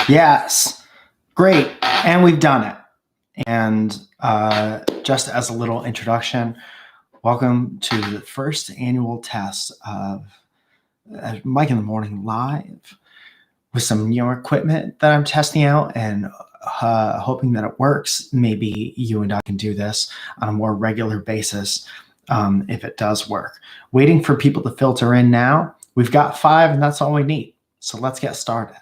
Yes. Great. And we've done it. And just as a little introduction, welcome to the first annual test of Mike in the Morning Live with some new equipment that I'm testing out and hoping that it works. Maybe you and I can do this on a more regular basis if it does work. Waiting for people to filter in now. We've got 5 and that's all we need. So let's get started.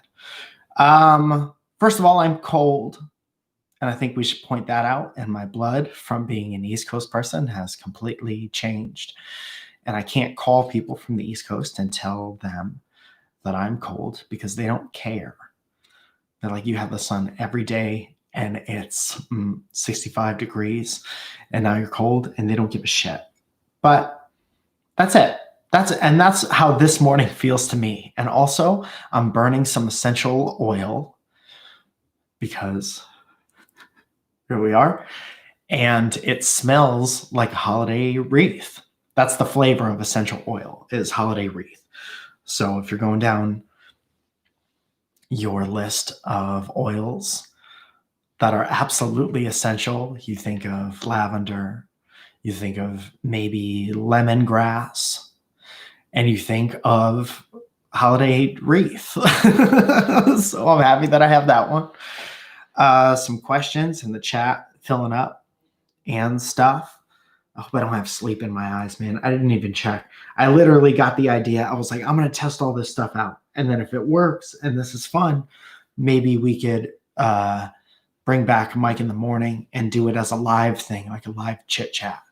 First of all, I'm cold. And I think we should point that out. And my blood from being an East Coast person has completely changed. And I can't call people from the East Coast and tell them that I'm cold because they don't care. They're like, you have the sun every day and it's 65 degrees and now you're cold, and they don't give a shit. But that's it. And that's how this morning feels to me. And also, I'm burning some essential oil because here we are. And it smells like a holiday wreath. That's the flavor of essential oil, is holiday wreath. So if you're going down your list of oils that are absolutely essential, you think of lavender, you think of maybe lemongrass, and you think of holiday wreath. So I'm happy that I have that one. Some questions in the chat filling up and stuff. I hope I don't have sleep in my eyes, man. I didn't even check. I literally got the idea. I was like, I'm going to test all this stuff out. And then if it works and this is fun, maybe we could bring back Mike in the Morning and do it as a live thing, like a live chit chat.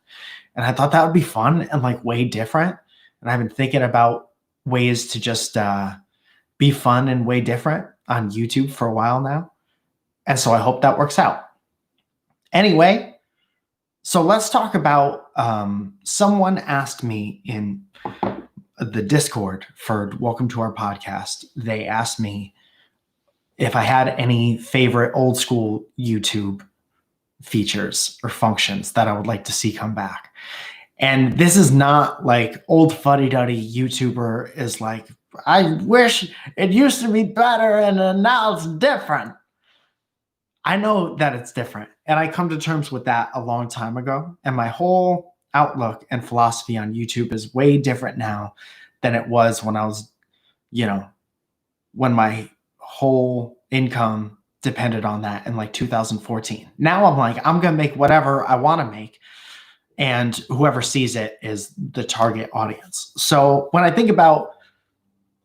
And I thought that would be fun and like way different. And I've been thinking about ways to just be fun and way different on YouTube for a while now. And so I hope that works out. Anyway, so let's talk about someone asked me in the Discord for Welcome to Our Podcast. They asked me if I had any favorite old school YouTube features or functions that I would like to see come back. And this is not like old fuddy-duddy YouTuber is like, I wish it used to be better and now it's different. I know that it's different, and I come to terms with that a long time ago. And my whole outlook and philosophy on YouTube is way different now than it was when I was, when my whole income depended on that in like 2014. Now I'm like, I'm going to make whatever I want to make, and whoever sees it is the target audience. So when I think about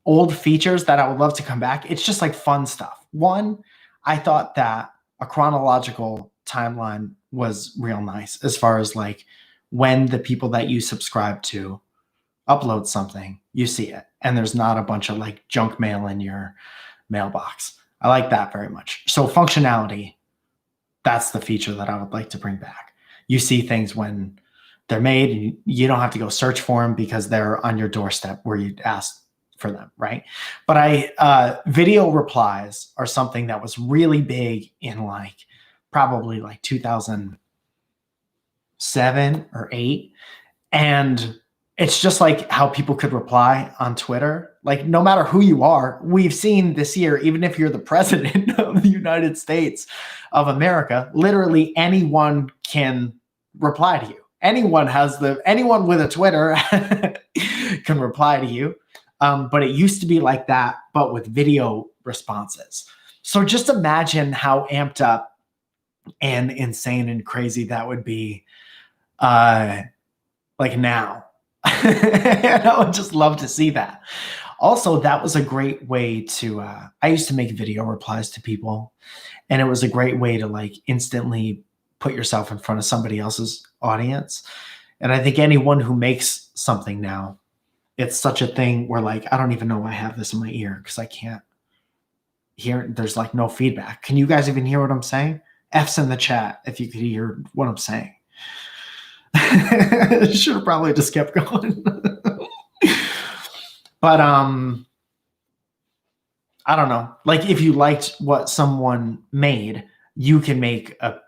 old features that I would love to come back, it's just like fun stuff. One, I thought that a chronological timeline was real nice as far as like when the people that you subscribe to upload something, you see it. And there's not a bunch of like junk mail in your mailbox. I like that very much. So functionality, that's the feature that I would like to bring back. You see things when they're made and you don't have to go search for them because they're on your doorstep where you ask for them, right? But video replies are something that was really big in like probably like 2007 or 8. And it's just like how people could reply on Twitter. Like no matter who you are, we've seen this year, even if you're the president of the United States of America, literally anyone can reply to you. Anyone with a Twitter can reply to you. But it used to be like that, but with video responses. So just imagine how amped up and insane and crazy that would be like now. And I would just love to see that. Also, that was a great way to, I used to make video replies to people, and it was a great way to like instantly put yourself in front of somebody else's audience. And I think anyone who makes something now, it's such a thing where like, I don't even know why I have this in my ear because I can't hear. There's like no feedback. Can you guys even hear what I'm saying? F's in the chat if you could hear what I'm saying. Should have probably just kept going. But I don't know. Like if you liked what someone made, you can make a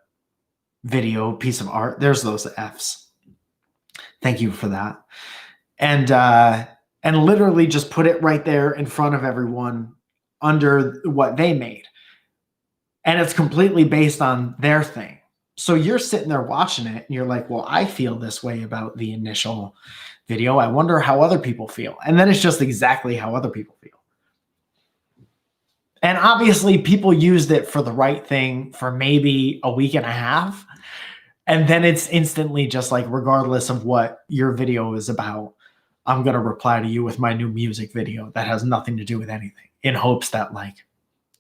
video piece of art. There's those F's. Thank you for that. And literally just put it right there in front of everyone under what they made. And it's completely based on their thing. So you're sitting there watching it and you're like, well, I feel this way about the initial video. I wonder how other people feel. And then it's just exactly how other people feel. And obviously, people used it for the right thing for maybe a week and a half. And then it's instantly just like, regardless of what your video is about, I'm going to reply to you with my new music video that has nothing to do with anything, in hopes that like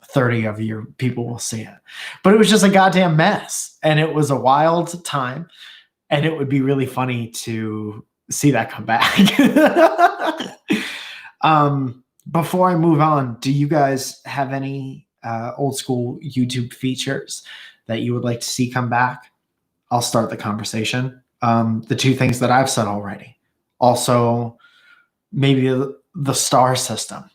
30 of your people will see it. But it was just a goddamn mess. And it was a wild time. And it would be really funny to see that come back. Before I move on, do you guys have any old school YouTube features that you would like to see come back? I'll start the conversation. The two things that I've said already. Also, maybe the star system.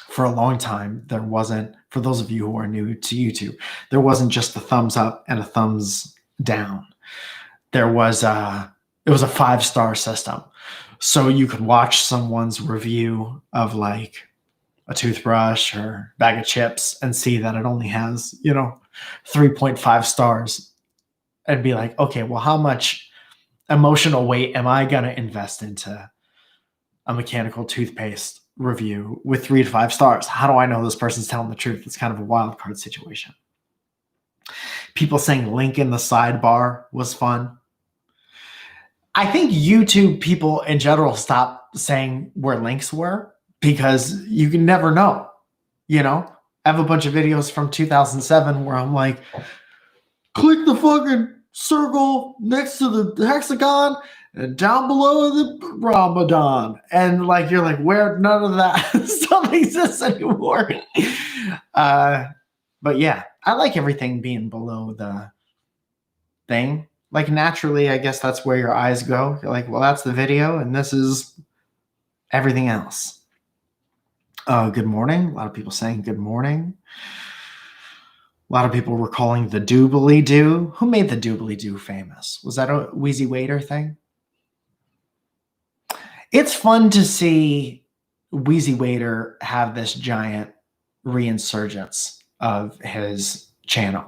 For a long time, there wasn't, for those of you who are new to YouTube, there wasn't just a thumbs up and a thumbs down. It was a 5-star system. So you could watch someone's review of like a toothbrush or bag of chips and see that it only has, 3.5 stars and be like, okay, well, how much emotional weight am I going to invest into a mechanical toothpaste review with 3 to 5 stars? How do I know this person's telling the truth? It's kind of a wild card situation. People saying link in the sidebar was fun. I think YouTube people in general stopped saying where links were because you can never know. I have a bunch of videos from 2007 where I'm like, click the fucking circle next to the hexagon and down below the Ramadan. And like, you're like, where none of that stuff exists anymore. But yeah, I like everything being below the thing. Like naturally, I guess that's where your eyes go. You're like, well, that's the video and this is everything else. Good morning. A lot of people saying good morning. A lot of people were calling the doobly-doo. Who made the doobly-doo famous? Was that a Wheezy Waiter thing? It's fun to see Wheezy Waiter have this giant reinsurgence of his channel.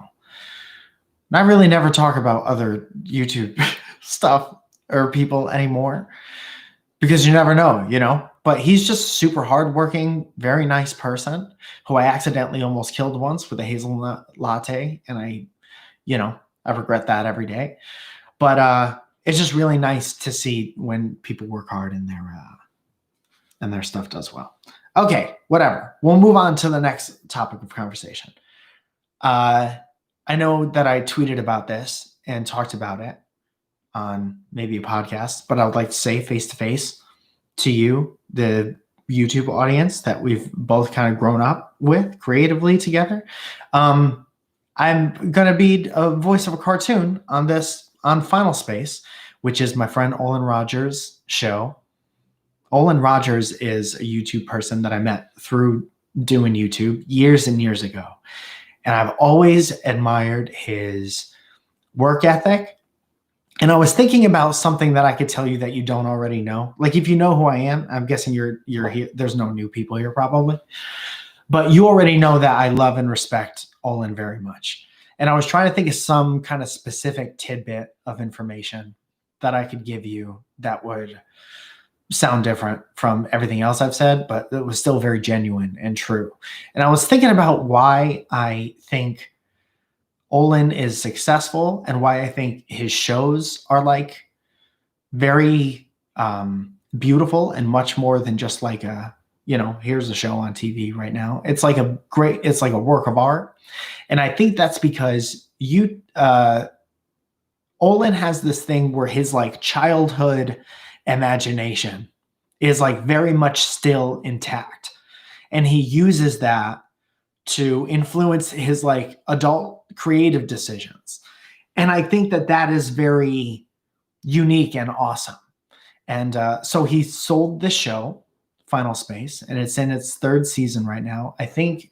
And I really never talk about other YouTube stuff or people anymore because you never know. But he's just super hardworking, very nice person who I accidentally almost killed once with a hazelnut latte. And I regret that every day. But it's just really nice to see when people work hard and their stuff does well. Okay, whatever. We'll move on to the next topic of conversation. I know that I tweeted about this and talked about it on maybe a podcast, but I would like to say face-to-face to you, the YouTube audience that we've both kind of grown up with creatively together. I'm going to be a voice of a cartoon on Final Space, which is my friend Olin Rogers' show. Olin Rogers is a YouTube person that I met through doing YouTube years and years ago. And I've always admired his work ethic. And I was thinking about something that I could tell you that you don't already know. Like if you know who I am, I'm guessing you're here. There's no new people here probably. But you already know that I love and respect Olin very much. And I was trying to think of some kind of specific tidbit of information that I could give you that would sound different from everything else I've said, but it was still very genuine and true. And I was thinking about why I think Olin is successful and why I think his shows are like very beautiful and much more than just like here's a show on TV right now. It's like a work of art. And I think that's because Olin has this thing where his like childhood imagination is like very much still intact. And he uses that to influence his like adult creative decisions. And I think that is very unique and awesome. And so he sold this show, Final Space, and it's in its 3rd season right now. I think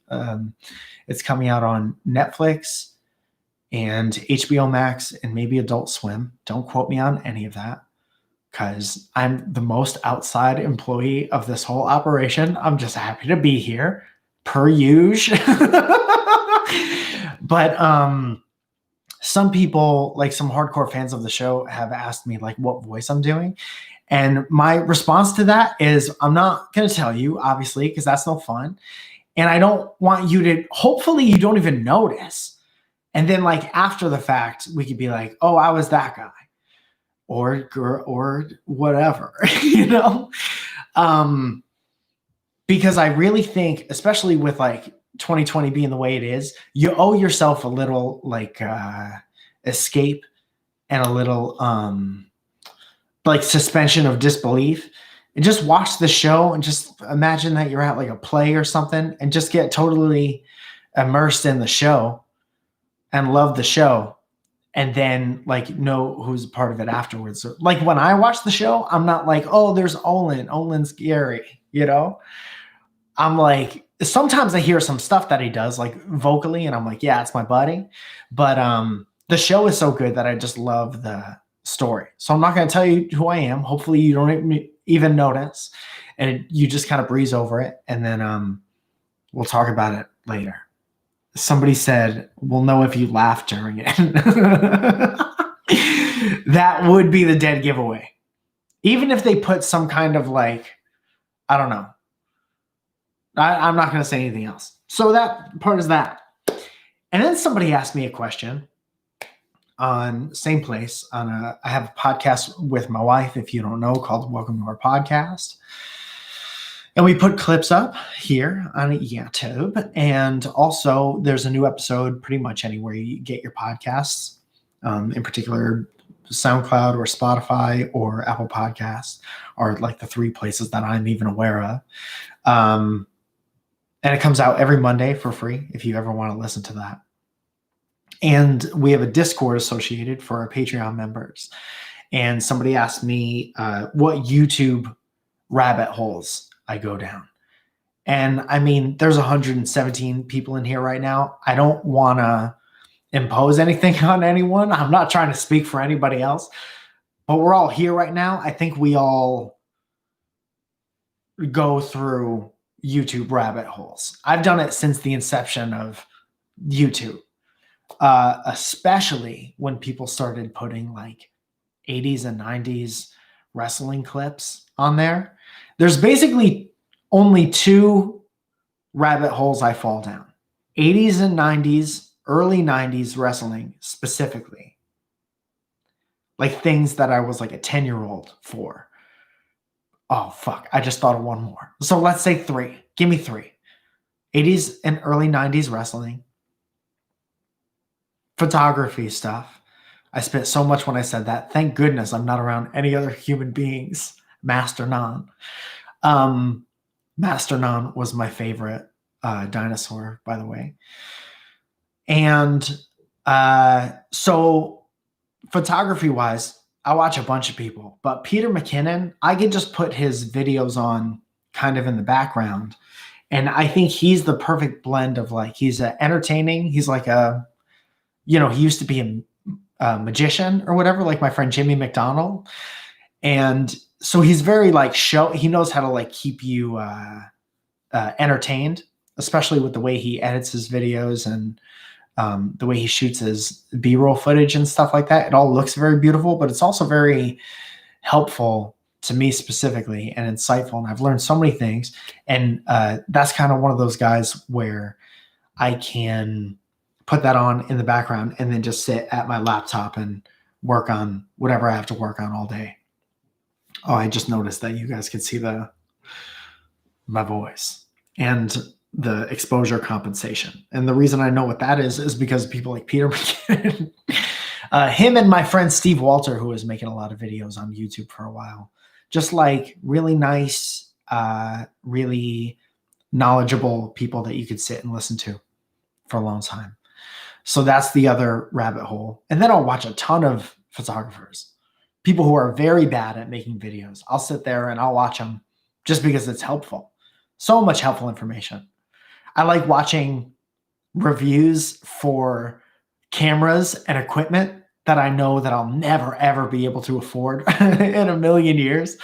it's coming out on Netflix and HBO Max and maybe Adult Swim. Don't quote me on any of that because I'm the most outside employee of this whole operation. I'm just happy to be here. per usual. But some people, like some hardcore fans of the show, have asked me like what voice I'm doing. And my response to that is I'm not going to tell you, obviously, because that's no fun. And I don't want you to, hopefully you don't even notice. And then like after the fact, we could be like, oh, I was that guy or girl or whatever, you know? Because I really think, especially with like 2020 being the way it is, you owe yourself a little like escape and a little like suspension of disbelief, and just watch the show and just imagine that you're at like a play or something and just get totally immersed in the show and love the show, and then like know who's a part of it afterwards. So, like when I watch the show, I'm not like, oh, there's Olin's scary, you know? I'm like, sometimes I hear some stuff that he does like vocally and I'm like, yeah, it's my buddy. But the show is so good that I just love the story. So I'm not going to tell you who I am. Hopefully you don't even notice and you just kind of breeze over it. And then we'll talk about it later. Somebody said, we'll know if you laugh during it. That would be the dead giveaway. Even if they put some kind of like, I don't know. I'm not going to say anything else. So that part is that. And then somebody asked me a question on same place. I have a podcast with my wife, if you don't know, called Welcome to Our Podcast. And we put clips up here on YouTube. And also there's a new episode pretty much anywhere you get your podcasts, in particular SoundCloud or Spotify or Apple Podcasts are like the three places that I'm even aware of. And it comes out every Monday for free if you ever want to listen to that. And we have a Discord associated for our Patreon members. And somebody asked me what YouTube rabbit holes I go down. And I mean, there's 117 people in here right now. I don't want to impose anything on anyone. I'm not trying to speak for anybody else. But we're all here right now. I think we all go through YouTube rabbit holes. I've done it since the inception of YouTube, especially when people started putting like 80s and 90s wrestling clips on there. There's basically only two rabbit holes I fall down: 80s and 90s, early 90s wrestling specifically. Like things that I was like a 10-year-old for. Oh, fuck. I just thought of one more. So let's say three. Give me three. 80s and early 90s wrestling. Photography stuff. I spent so much when I said that. Thank goodness I'm not around any other human beings. Master Non. Master Non was my favorite dinosaur, by the way. And so photography-wise, I watch a bunch of people, but Peter Mckinnon, I could just put his videos on kind of in the background. And I think he's the perfect blend of like, he's entertaining. He's like he used to be a magician or whatever, like my friend Jimmy McDonald. And so he's very like he knows how to like keep you entertained, especially with the way he edits his videos and the way he shoots his B-roll footage and stuff like that. It all looks very beautiful, but it's also very helpful to me specifically and insightful. And I've learned so many things. And that's kind of one of those guys where I can put that on in the background and then just sit at my laptop and work on whatever I have to work on all day. Oh, I just noticed that you guys could see my voice and the exposure compensation. And the reason I know what that is because people like Peter McKinnon, him and my friend Steve Walter, who was making a lot of videos on YouTube for a while, just like really nice, really knowledgeable people that you could sit and listen to for a long time. So that's the other rabbit hole. And then I'll watch a ton of photographers, people who are very bad at making videos. I'll sit there and I'll watch them just because it's helpful. So much helpful information. I like watching reviews for cameras and equipment that I know that I'll never, ever be able to afford in a million years.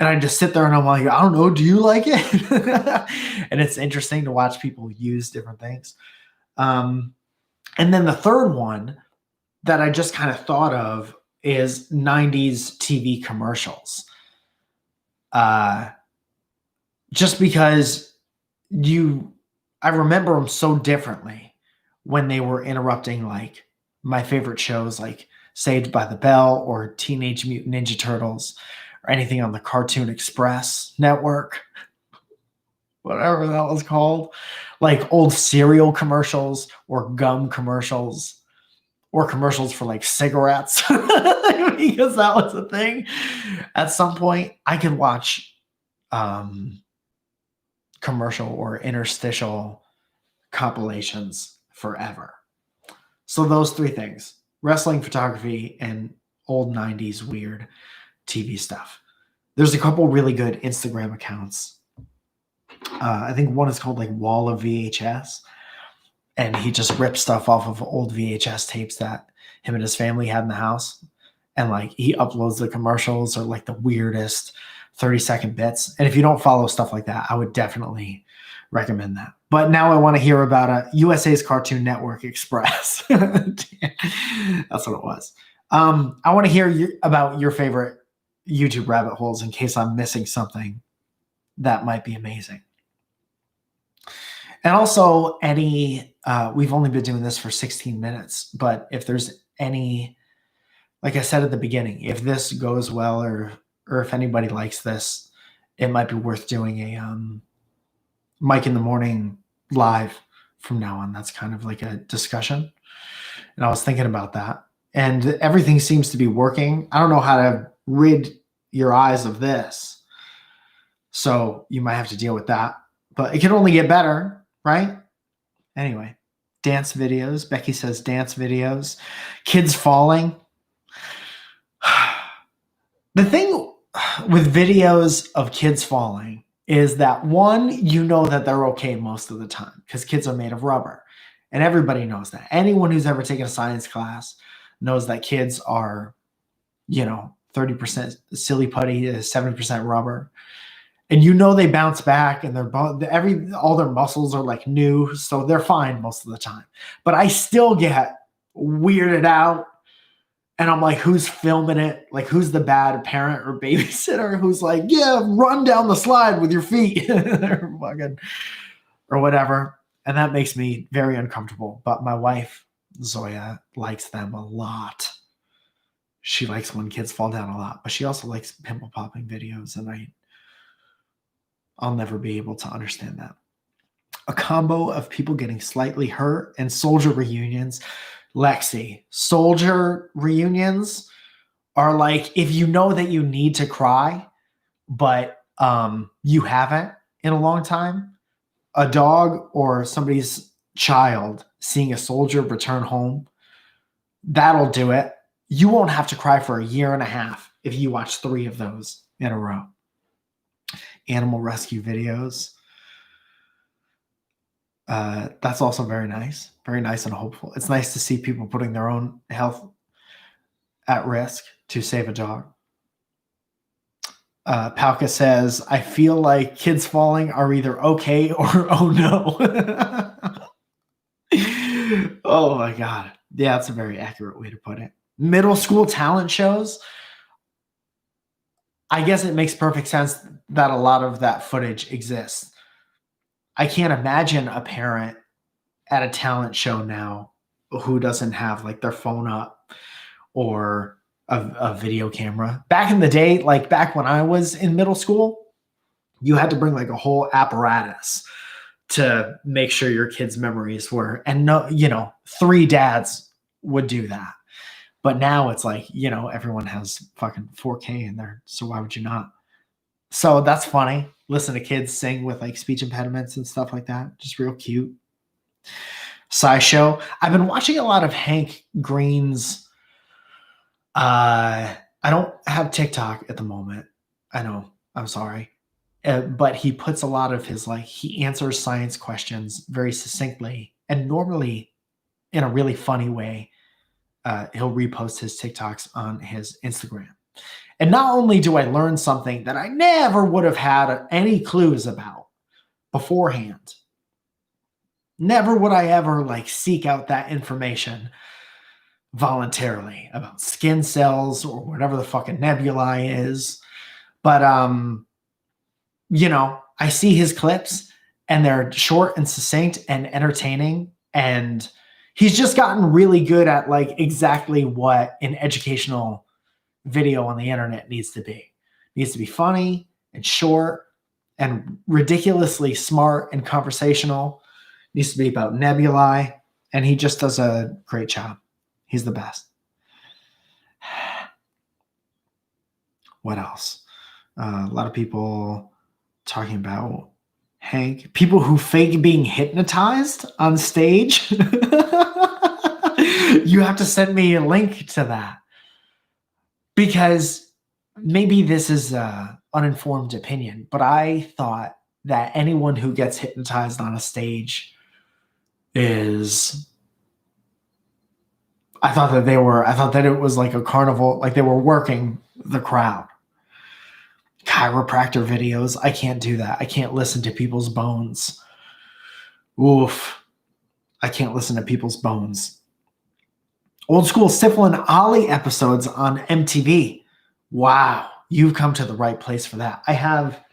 And I just sit there and I'm like, I don't know, do you like it? And it's interesting to watch people use different things. And then the third one that I just kind of thought of is 90s TV commercials. Just because I remember them so differently when they were interrupting like my favorite shows like Saved by the Bell or Teenage Mutant Ninja Turtles or anything on the Cartoon Express network, whatever that was called, like old cereal commercials or gum commercials or commercials for like cigarettes because that was a thing. At some point, I could watch commercial or interstitial compilations forever. So those three things: wrestling, photography, and old 90s weird TV stuff. There's a couple really good Instagram accounts. I think one is called like Wall of VHS, and he just rips stuff off of old VHS tapes that him and his family had in the house. And like he uploads the commercials or like the weirdest 30-second bits. And if you don't follow stuff like that, I would definitely recommend that. But now I want to hear about USA's Cartoon Network Express. That's what it was. I want to hear about your favorite YouTube rabbit holes in case I'm missing something that might be amazing. And also we've only been doing this for 16 minutes, but if there's any, like I said at the beginning, if this goes well or if anybody likes this, it might be worth doing a Mike in the Morning live from now on. That's kind of like a discussion. And I was thinking about that. And everything seems to be working. I don't know how to rid your eyes of this. So you might have to deal with that. But it can only get better, right? Anyway, dance videos. Becky says dance videos. Kids falling. The thing with videos of kids falling is that, one, you know that they're okay most of the time because kids are made of rubber. And everybody knows that. Anyone who's ever taken a science class knows that kids are, 30% silly putty, 70% rubber. And they bounce back and all their muscles are like new, so they're fine most of the time. But I still get weirded out. And I'm like, who's filming it? Like, who's the bad parent or babysitter who's like, yeah, run down the slide with your feet or whatever. And that makes me very uncomfortable. But my wife, Zoya, likes them a lot. She likes when kids fall down a lot, but she also likes pimple popping videos. And I'll never be able to understand that. A combo of people getting slightly hurt and soldier reunions. Lexi, soldier reunions are like, if you know that you need to cry, but you haven't in a long time, a dog or somebody's child seeing a soldier return home, that'll do it. You won't have to cry for a year and a half if you watch 3 of those in a row. Animal rescue videos. That's also very nice and hopeful. It's nice to see people putting their own health at risk to save a dog. Palka says, I feel like kids falling are either okay or oh no. Oh my God. Yeah, that's a very accurate way to put it. Middle school talent shows. I guess it makes perfect sense that a lot of that footage exists. I can't imagine a parent at a talent show now who doesn't have like their phone up or a video camera. Back in the day, like back when I was in middle school, you had to bring like a whole apparatus to make sure your kids' memories were, and 3 dads would do that. But now it's like, everyone has fucking 4K in there. So why would you not? So that's funny. Listen to kids sing with like speech impediments and stuff like that. Just real cute. SciShow. I've been watching a lot of Hank Green's. I don't have TikTok at the moment. I know. I'm sorry. But he puts a lot of his, he answers science questions very succinctly and normally in a really funny way. He'll repost his TikToks on his Instagram. And not only do I learn something that I never would have had any clues about beforehand, never would I ever like seek out that information voluntarily about skin cells or whatever the fucking nebulae is. But I see his clips and they're short and succinct and entertaining, and he's just gotten really good at like exactly what an educational video on the internet needs to be. It needs to be funny and short and ridiculously smart and conversational. It needs to be about nebulae, and he just does a great job. He's the best. What else? A lot of people talking about Hank. People who fake being hypnotized on stage. You have to send me a link to that. Because maybe this is an uninformed opinion, but I thought that anyone who gets hypnotized on a stage I thought that it was like a carnival, like they were working the crowd. Chiropractor videos, I can't do that. I can't listen to people's bones. Oof. I can't listen to people's bones. Old school Sifl and Ollie episodes on MTV. Wow, you've come to the right place for that. I have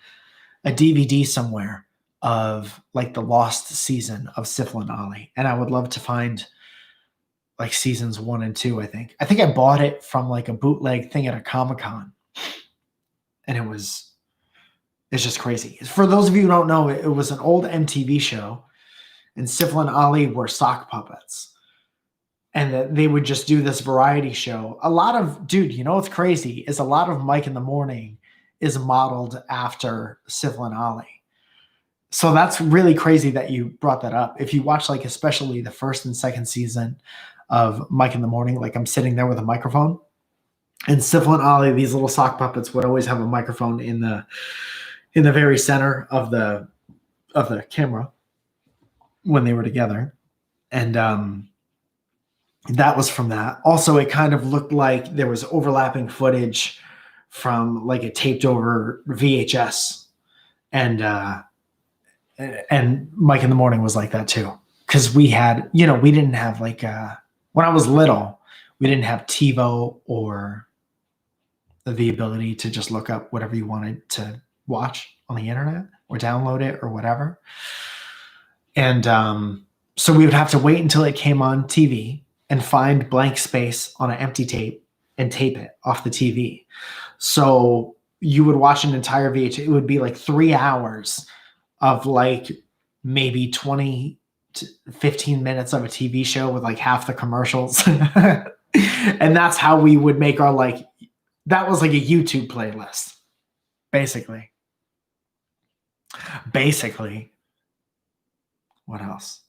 a DVD somewhere of like the lost season of Sifl and Ollie, and I would love to find like seasons 1 and 2, I think. I think I bought it from like a bootleg thing at a Comic-Con. And it's just crazy. For those of you who don't know, it was an old MTV show, and Sifl and Ollie were sock puppets. And that they would just do this variety show. What's crazy is a lot of Mike in the Morning is modeled after Sifl and Ollie. So that's really crazy that you brought that up. If you watch like especially the first and second season of Mike in the Morning, like I'm sitting there with a microphone, and Sifl and Ollie, these little sock puppets, would always have a microphone in the very center of the camera when they were together. And that was from that. Also, it kind of looked like there was overlapping footage from like a taped over VHS. And Mike in the Morning was like that too. Because we didn't have like when I was little, we didn't have TiVo or the ability to just look up whatever you wanted to watch on the internet or download it or whatever. And so we would have to wait until it came on TV and find blank space on an empty tape and tape it off the TV. So you would watch an entire VHS. It would be like 3 hours of like maybe 20 to 15 minutes of a TV show with like half the commercials. And that's how we would make our that was like a YouTube playlist, basically. What else?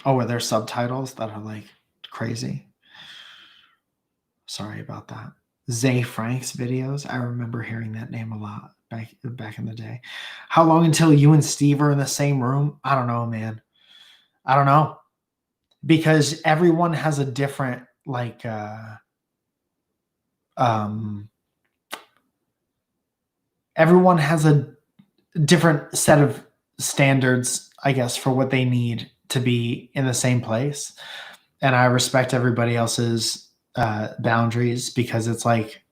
Oh, were there subtitles that are like crazy? Sorry about that. Zay Frank's videos. I remember hearing that name a lot back in the day. How long until you and Steve are in the same room? I don't know, man. I don't know. Because everyone has a different everyone has a different set of standards, I guess, for what they need to be in the same place. And I respect everybody else's boundaries, because it's like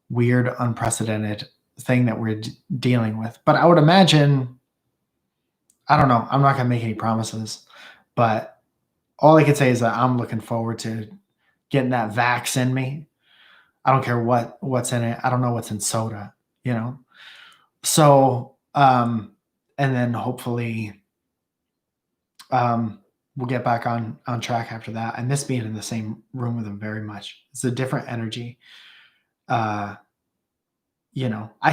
weird, unprecedented thing that we're dealing with. But I would imagine, I don't know, I'm not going to make any promises, but all I can say is that I'm looking forward to getting that vax in me. I don't care what's in it. I don't know what's in soda, So, and then hopefully we'll get back on track after that. I miss being in the same room with him very much. It's a different energy. I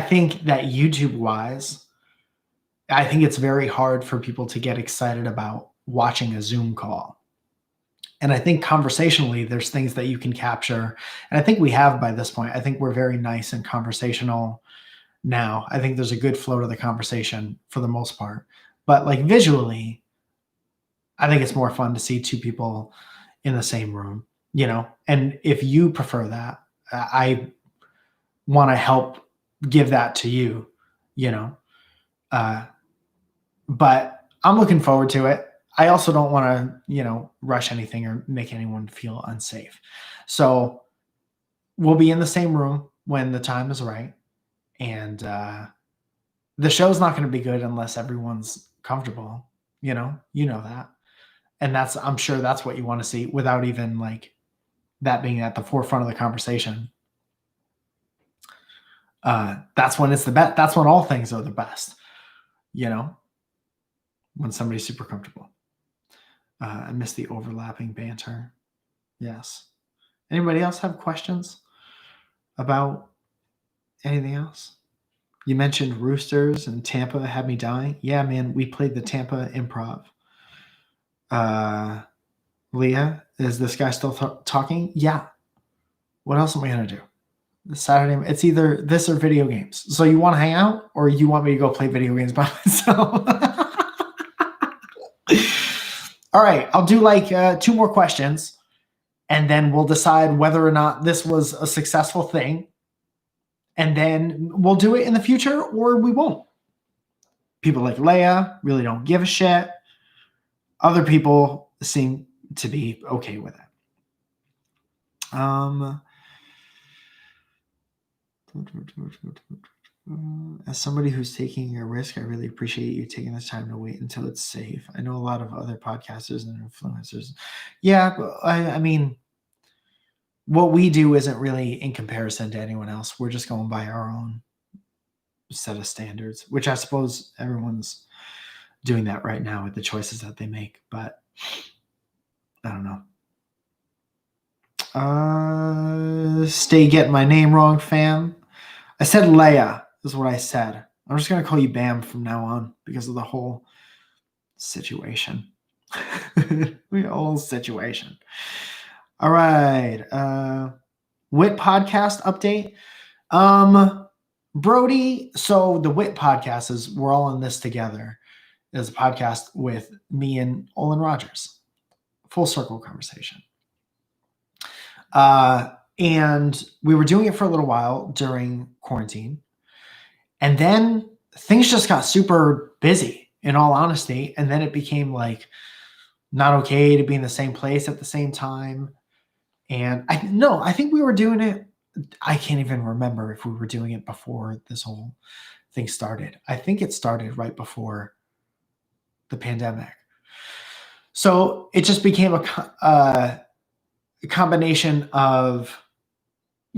think that YouTube-wise, I think it's very hard for people to get excited about watching a Zoom call. And I think conversationally, there's things that you can capture. And I think we have by this point. I think we're very nice and conversational now. I think there's a good flow to the conversation for the most part. But like visually, I think it's more fun to see two people in the same room, And if you prefer that, I want to help give that to you, you know. But I'm looking forward to it. I also don't want to, rush anything or make anyone feel unsafe. So we'll be in the same room when the time is right. And the show's not going to be good unless everyone's comfortable, you know that. And I'm sure that's what you want to see without even like that being at the forefront of the conversation. That's when it's the best. That's when all things are the best, when somebody's super comfortable. I miss the overlapping banter. Yes. Anybody else have questions about anything else? You mentioned Roosters and Tampa had me dying. Yeah, man, we played the Tampa Improv. Leah, is this guy still talking? Yeah. What else am I going to do? This Saturday, it's either this or video games. So you want to hang out or you want me to go play video games by myself? All right, I'll do like 2 more questions and then we'll decide whether or not this was a successful thing. And then we'll do it in the future or we won't. People like Leia really don't give a shit. Other people seem to be okay with it. As somebody who's taking a risk, I really appreciate you taking this time to wait until it's safe. I know a lot of other podcasters and influencers. Yeah, but I mean, what we do isn't really in comparison to anyone else. We're just going by our own set of standards, which I suppose everyone's doing that right now with the choices that they make. But I don't know. Stay getting my name wrong, fam. I said Leia is what I said. I'm just going to call you Bam from now on because of the whole situation. The whole situation. All right. WIT podcast update. Brody, so the WIT podcast is We're All in This Together. Is a podcast with me and Olin Rogers. Full circle conversation. And we were doing it for a little while during quarantine. And then things just got super busy, in all honesty. And then it became like not okay to be in the same place at the same time. And I think we were doing it. I can't even remember if we were doing it before this whole thing started. I think it started right before the pandemic. So it just became a combination of,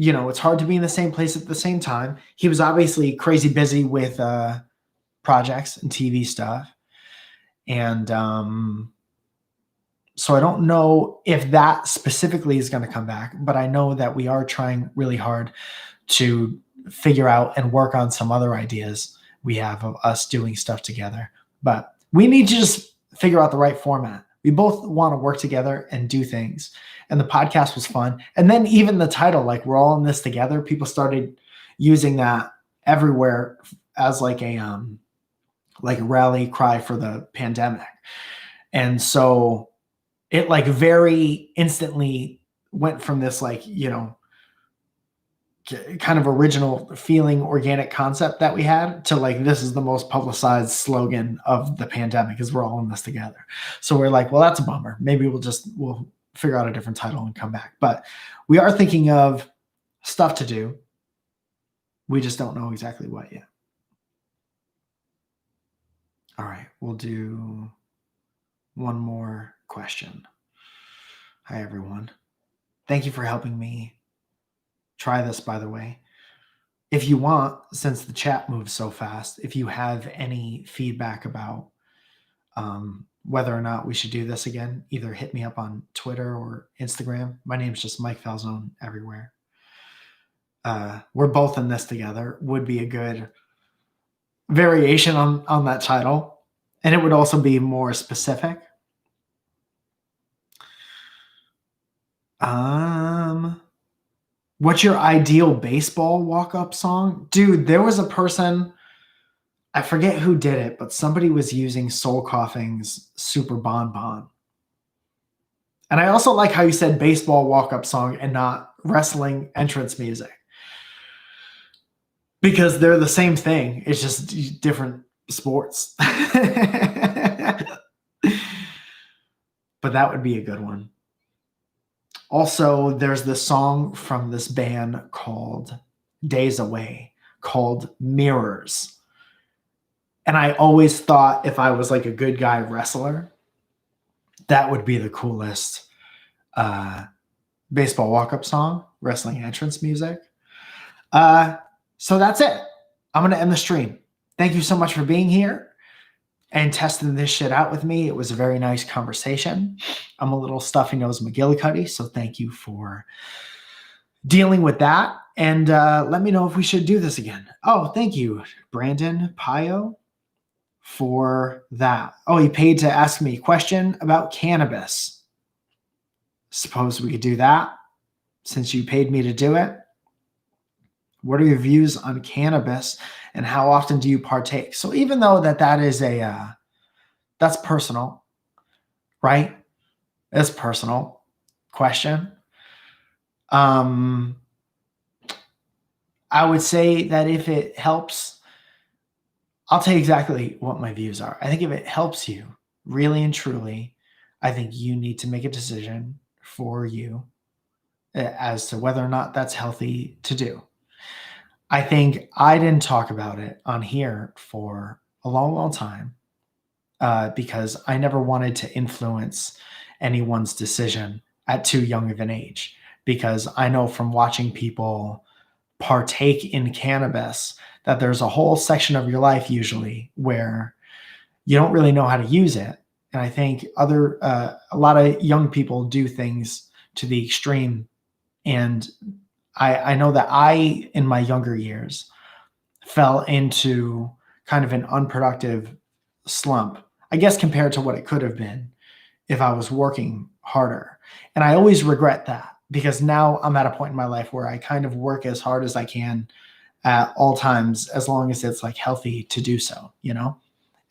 it's hard to be in the same place at the same time. He was obviously crazy busy with projects and TV stuff. And so I don't know if that specifically is going to come back, but I know that we are trying really hard to figure out and work on some other ideas we have of us doing stuff together. But we need to just figure out the right format. We both want to work together and do things. And the podcast was fun. And then even the title, like We're All in This Together, people started using that everywhere as like a rally cry for the pandemic. And so it like very instantly went from this like, kind of original feeling organic concept that we had to like, this is the most publicized slogan of the pandemic is We're All in This Together. So we're like, well, that's a bummer. Maybe we'll figure out a different title and come back. But we are thinking of stuff to do. We just don't know exactly what yet. All right, we'll do one more question. Hi, everyone. Thank you for helping me try this, by the way. If you want, since the chat moves so fast, if you have any feedback about whether or not we should do this again, either hit me up on Twitter or Instagram. My name's just Mike Falzone everywhere. We're both in this together would be a good variation on that title. And it would also be more specific. What's your ideal baseball walk-up song? Dude, there was a person, I forget who did it, but somebody was using Soul Coughing's Super Bon Bon. And I also like how you said baseball walk-up song and not wrestling entrance music. because they're the same thing. It's just different sports. But that would be a good one. Also, there's this song from this band called Days Away called Mirrors. And I always thought if I was like a good guy wrestler, that would be the coolest baseball walk-up song, wrestling entrance music. So that's it. I'm going to end the stream. Thank you so much for being here and testing this shit out with me. It was a very nice conversation. I'm a little stuffy-nosed McGillicuddy, so thank you for dealing with that. And let me know if we should do this again. Oh, thank you, Brandon Pio, for that. Oh, he paid to ask me a question about cannabis. Suppose we could do that since you paid me to do it. What are your views on cannabis and how often do you partake? So even though that is that's personal, right? It's a personal question. I would say that if it helps, I'll tell you exactly what my views are. I think if it helps you really and truly, I think you need to make a decision for you as to whether or not that's healthy to do. I think I didn't talk about it on here for a long, long time because I never wanted to influence anyone's decision at too young of an age, because I know from watching people partake in cannabis that there's a whole section of your life usually where you don't really know how to use it. And I think a lot of young people do things to the extreme. And I know that I, in my younger years, fell into kind of an unproductive slump, I guess, compared to what it could have been if I was working harder. And I always regret that, because now I'm at a point in my life where I kind of work as hard as I can at all times, as long as it's like healthy to do so, you know?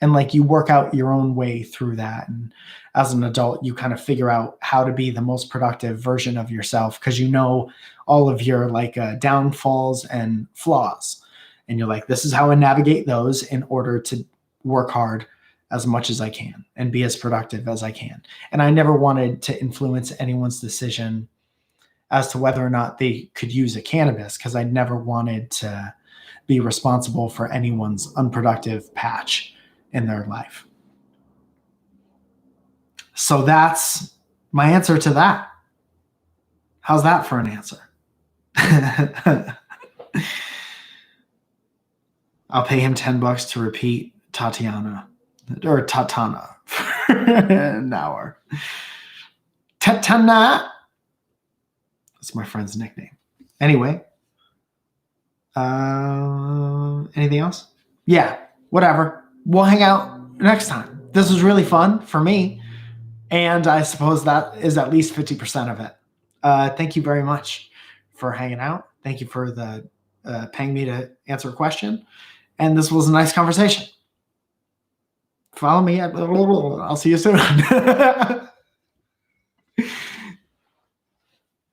And like you work out your own way through that. And as an adult, you kind of figure out how to be the most productive version of yourself, because you know all of your like downfalls and flaws. And you're like, this is how I navigate those in order to work hard as much as I can and be as productive as I can. And I never wanted to influence anyone's decision as to whether or not they could use a cannabis, because I never wanted to be responsible for anyone's unproductive patch in their life. So that's my answer to that. How's that for an answer? I'll pay him $10 to repeat Tatiana or Tatana for an hour. Tatana. That's my friend's nickname. Anyway, anything else? Yeah, whatever. We'll hang out next time. This was really fun for me, and I suppose that is at least 50% of it. Thank you very much for hanging out. Thank you for the paying me to answer a question, and this was a nice conversation. Follow me. I'll see you soon.